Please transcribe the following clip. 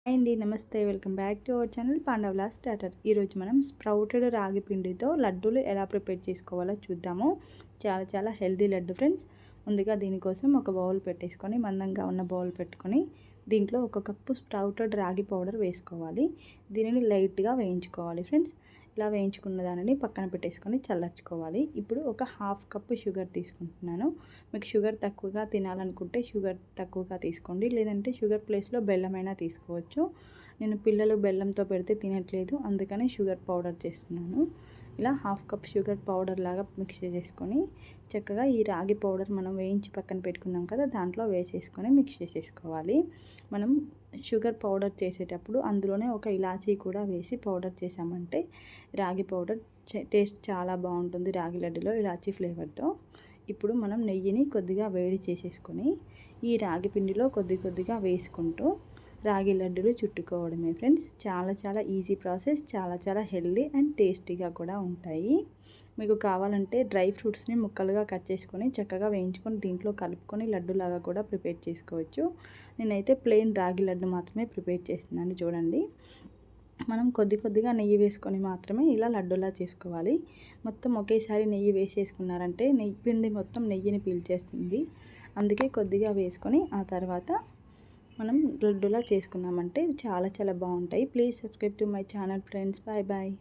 Hi అండి, నమస్తే. Welcome back to our channel పాండవ్లా స్టార్టర్. ఈరోజు మనం స్ప్రౌటెడ్ రాగి పిండితో లడ్డూలు ఎలా ప్రిపేర్ చేసుకోవాలో చూద్దాము. చాలా హెల్తీ లడ్డు ఫ్రెండ్స్. ముందుగా దీనికోసం ఒక బౌల్ పెట్టేసుకొని, మందంగా ఉన్న బౌల్ పెట్టుకొని దీంట్లో 1 కప్పు స్ప్రౌటెడ్ రాగి పౌడర్ వేసుకోవాలి. దీనిని లైట్గా వేయించుకోవాలి ఫ్రెండ్స్. ఇలా వేయించుకున్న దానిని పక్కన పెట్టేసుకొని చల్లార్చుకోవాలి. ఇప్పుడు ఒక 1/2 కప్పు షుగర్ తీసుకుంటున్నాను. మీకు షుగర్ తక్కువగా తినాలనుకుంటే షుగర్ తక్కువగా తీసుకోండి, లేదంటే షుగర్ ప్లేస్లో బెల్లమైనా తీసుకోవచ్చు. నేను పిల్లలు బెల్లంతో పెడితే తినట్లేదు, అందుకని షుగర్ పౌడర్ చేస్తున్నాను. ఇలా 1/2 కప్ షుగర్ పౌడర్ లాగా మిక్స్ చేసుకొని చక్కగా ఈ రాగి పౌడర్ మనం వేయించి పక్కన పెట్టుకున్నాం కదా, దాంట్లో వేసేసుకొని మిక్స్ చేసేసుకోవాలి. మనం షుగర్ పౌడర్ చేసేటప్పుడు అందులోనే ఒక ఇలాచీ కూడా వేసి పౌడర్ చేసామంటే రాగి పౌడర్ టేస్ట్ చాలా బాగుంటుంది రాగి లడ్డులో ఇలాచీ ఫ్లేవర్తో. ఇప్పుడు మనం నెయ్యిని కొద్దిగా వేడి చేసేసుకొని ఈ రాగి పిండిలో కొద్దిగా వేసుకుంటూ రాగి లడ్డులు చుట్టుకోవడమే ఫ్రెండ్స్. చాలా ఈజీ ప్రాసెస్, చాలా హెల్దీ అండ్ టేస్టీగా కూడా ఉంటాయి. మీకు కావాలంటే డ్రై ఫ్రూట్స్ని ముక్కలుగా కట్ చేసుకొని చక్కగా వేయించుకొని దీంట్లో కలుపుకొని లడ్డులాగా కూడా ప్రిపేర్ చేసుకోవచ్చు. నేనైతే ప్లెయిన్ రాగి లడ్డు మాత్రమే ప్రిపేర్ చేస్తున్నాను. చూడండి, మనం కొద్దిగా నెయ్యి వేసుకొని మాత్రమే ఇలా లడ్డులా చేసుకోవాలి. మొత్తం ఒకేసారి నెయ్యి వేసేసుకున్నారంటే నెయ్యి పిండి మొత్తం నెయ్యిని పీల్చేస్తుంది. అందుకే కొద్దిగా వేసుకొని ఆ తర్వాత మనం లడ్డులా చేసుకున్నామంటే చాలా బాగుంటాయి. Please subscribe to my channel friends. Bye.